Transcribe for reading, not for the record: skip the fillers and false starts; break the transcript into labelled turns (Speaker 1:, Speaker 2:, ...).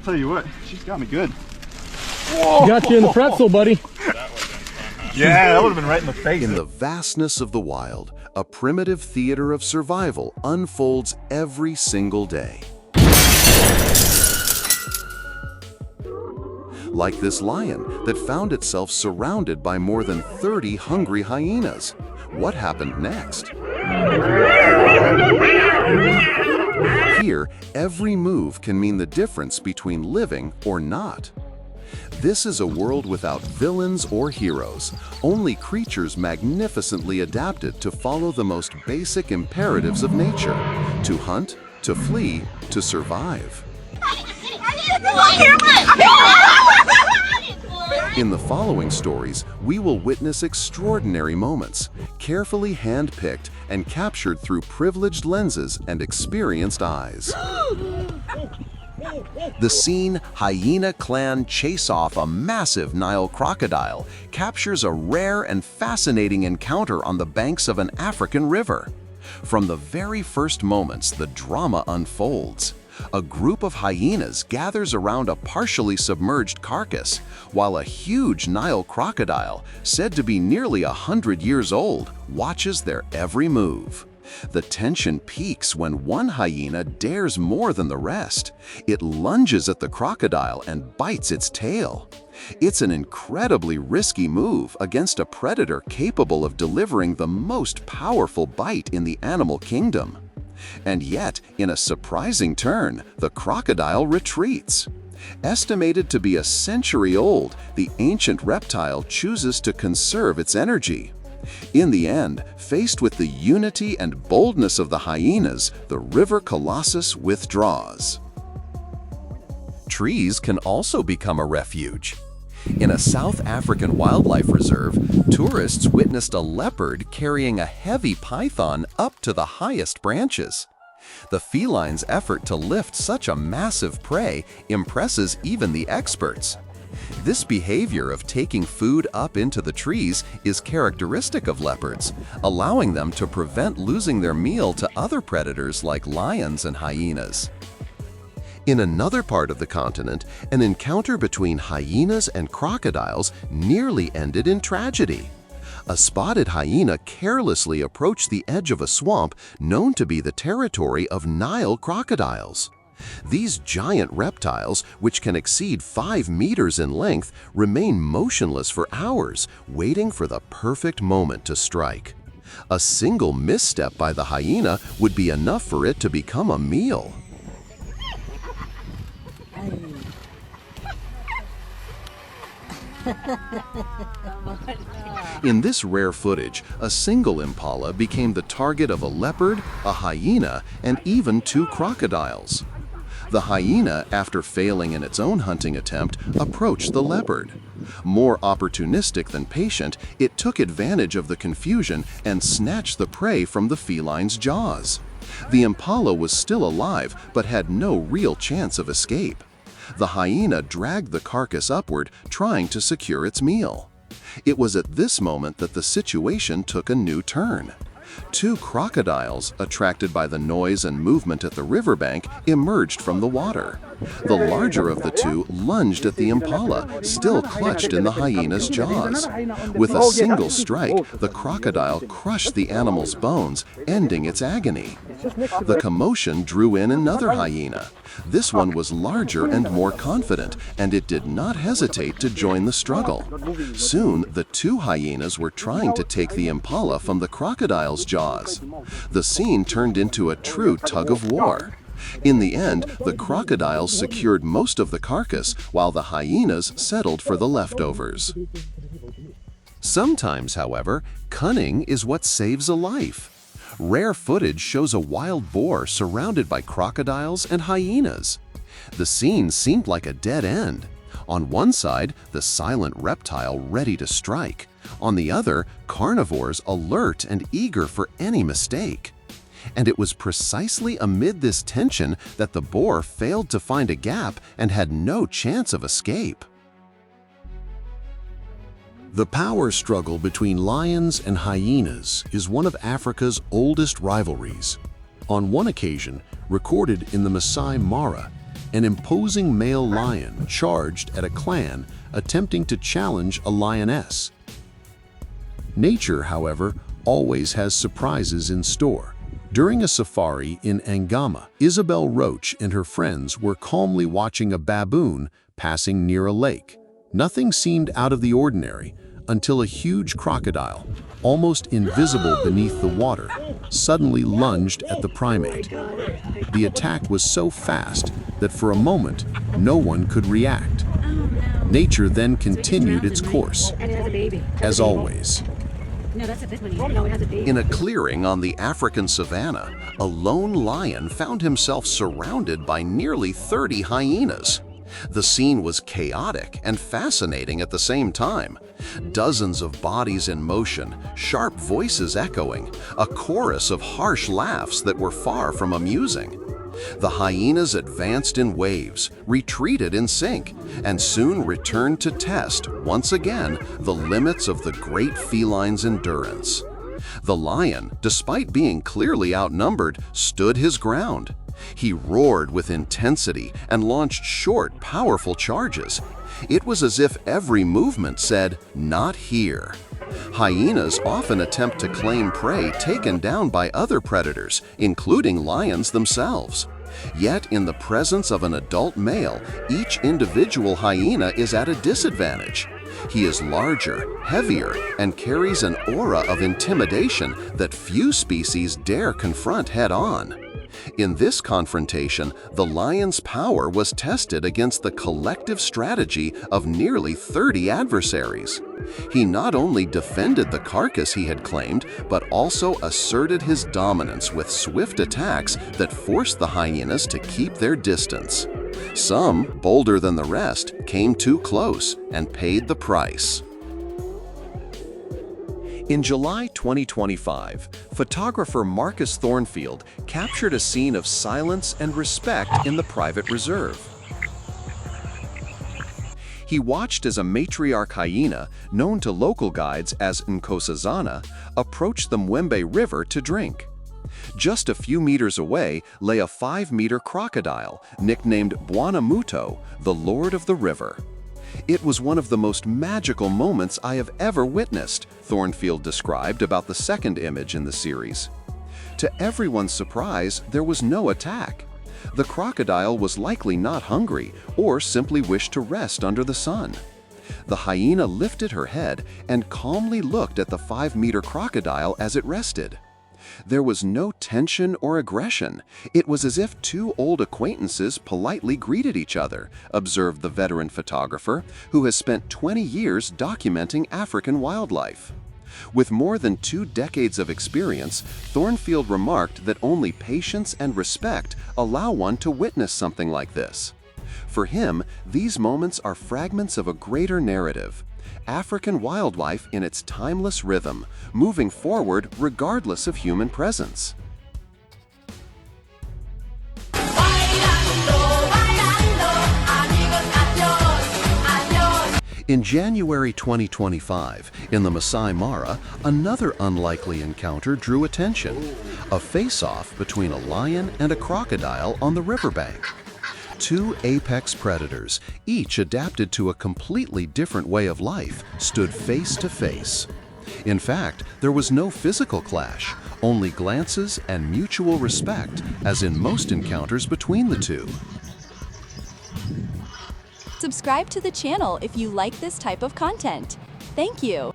Speaker 1: tell you what, she's got me good.
Speaker 2: Whoa. Got you in the pretzel, buddy.
Speaker 1: Yeah, that would have been right in the face.
Speaker 3: In the vastness of the wild, a primitive theater of survival unfolds every single day. Like this lion that found itself surrounded by more than 30 hungry hyenas. What happened next? Here, every move can mean the difference between living or not. This is a world without villains or heroes, only creatures magnificently adapted to follow the most basic imperatives of nature: to hunt, to flee, to survive. In the following stories, we will witness extraordinary moments, carefully hand-picked and captured through privileged lenses and experienced eyes. The scene, hyena clan chase off a massive Nile crocodile, captures a rare and fascinating encounter on the banks of an African river. From the very first moments, the drama unfolds. A group of hyenas gathers around a partially submerged carcass, while a huge Nile crocodile, said to be nearly 100 years old, watches their every move. The tension peaks when one hyena dares more than the rest. It lunges at the crocodile and bites its tail. It's an incredibly risky move against a predator capable of delivering the most powerful bite in the animal kingdom. And yet, in a surprising turn, the crocodile retreats. Estimated to be a century old, the ancient reptile chooses to conserve its energy. In the end, faced with the unity and boldness of the hyenas, the river colossus withdraws. Trees can also become a refuge. In a South African wildlife reserve, tourists witnessed a leopard carrying a heavy python up to the highest branches. The feline's effort to lift such a massive prey impresses even the experts. This behavior of taking food up into the trees is characteristic of leopards, allowing them to prevent losing their meal to other predators like lions and hyenas. In another part of the continent, an encounter between hyenas and crocodiles nearly ended in tragedy. A spotted hyena carelessly approached the edge of a swamp known to be the territory of Nile crocodiles. These giant reptiles, which can exceed 5 meters in length, remain motionless for hours, waiting for the perfect moment to strike. A single misstep by the hyena would be enough for it to become a meal. In this rare footage, a single impala became the target of a leopard, a hyena, and even 2 crocodiles. The hyena, after failing in its own hunting attempt, approached the leopard. More opportunistic than patient, it took advantage of the confusion and snatched the prey from the feline's jaws. The impala was still alive but had no real chance of escape. The hyena dragged the carcass upward, trying to secure its meal. It was at this moment that the situation took a new turn. 2 crocodiles, attracted by the noise and movement at the riverbank, emerged from the water. The larger of the 2 lunged at the impala, still clutched in the hyena's jaws. With a single strike, the crocodile crushed the animal's bones, ending its agony. The commotion drew in another hyena. This one was larger and more confident, and it did not hesitate to join the struggle. Soon, the 2 hyenas were trying to take the impala from the crocodile's jaws. The scene turned into a true tug-of-war. In the end, the crocodiles secured most of the carcass, while the hyenas settled for the leftovers. Sometimes, however, cunning is what saves a life. Rare footage shows a wild boar surrounded by crocodiles and hyenas. The scene seemed like a dead end. On one side, the silent reptile ready to strike. On the other, carnivores alert and eager for any mistake. And it was precisely amid this tension that the boar failed to find a gap and had no chance of escape. The power struggle between lions and hyenas is one of Africa's oldest rivalries. On one occasion, recorded in the Maasai Mara, an imposing male lion charged at a clan attempting to challenge a lioness. Nature, however, always has surprises in store. During a safari in Angama, Isabel Roach and her friends were calmly watching a baboon passing near a lake. Nothing seemed out of the ordinary until a huge crocodile, almost invisible beneath the water, suddenly lunged at the primate. The attack was so fast that for a moment, no one could react. Nature then continued its course, as always. In a clearing on the African savanna, a lone lion found himself surrounded by nearly 30 hyenas. The scene was chaotic and fascinating at the same time. Dozens of bodies in motion, sharp voices echoing, a chorus of harsh laughs that were far from amusing. The hyenas advanced in waves, retreated in sync, and soon returned to test, once again, the limits of the great feline's endurance. The lion, despite being clearly outnumbered, stood his ground. He roared with intensity and launched short, powerful charges. It was as if every movement said, "Not here." Hyenas often attempt to claim prey taken down by other predators, including lions themselves. Yet, in the presence of an adult male, each individual hyena is at a disadvantage. He is larger, heavier, and carries an aura of intimidation that few species dare confront head-on. In this confrontation, the lion's power was tested against the collective strategy of nearly 30 adversaries. He not only defended the carcass he had claimed, but also asserted his dominance with swift attacks that forced the hyenas to keep their distance. Some, bolder than the rest, came too close and paid the price. In July 2025, photographer Marcus Thornfield captured a scene of silence and respect in the private reserve. He watched as a matriarch hyena, known to local guides as Nkosazana, approached the Mwembe River to drink. Just a few meters away lay a 5-meter crocodile, nicknamed Bwana Muto, the Lord of the River. "It was one of the most magical moments I have ever witnessed," Thornfield described about the second image in the series. To everyone's surprise, there was no attack. The crocodile was likely not hungry or simply wished to rest under the sun. The hyena lifted her head and calmly looked at the 5-meter crocodile as it rested. There was no tension or aggression. It was as if two old acquaintances politely greeted each other, observed the veteran photographer, who has spent 20 years documenting African wildlife. With more than 2 decades of experience, Thornfield remarked that only patience and respect allow one to witness something like this. For him, these moments are fragments of a greater narrative. African wildlife in its timeless rhythm, moving forward regardless of human presence. In January 2025, in the Maasai Mara, another unlikely encounter drew attention: a face-off between a lion and a crocodile on the riverbank. Two apex predators, each adapted to a completely different way of life, stood face to face. In fact, there was no physical clash, only glances and mutual respect, as in most encounters between the two.
Speaker 4: Subscribe to the channel if you like this type of content. Thank you.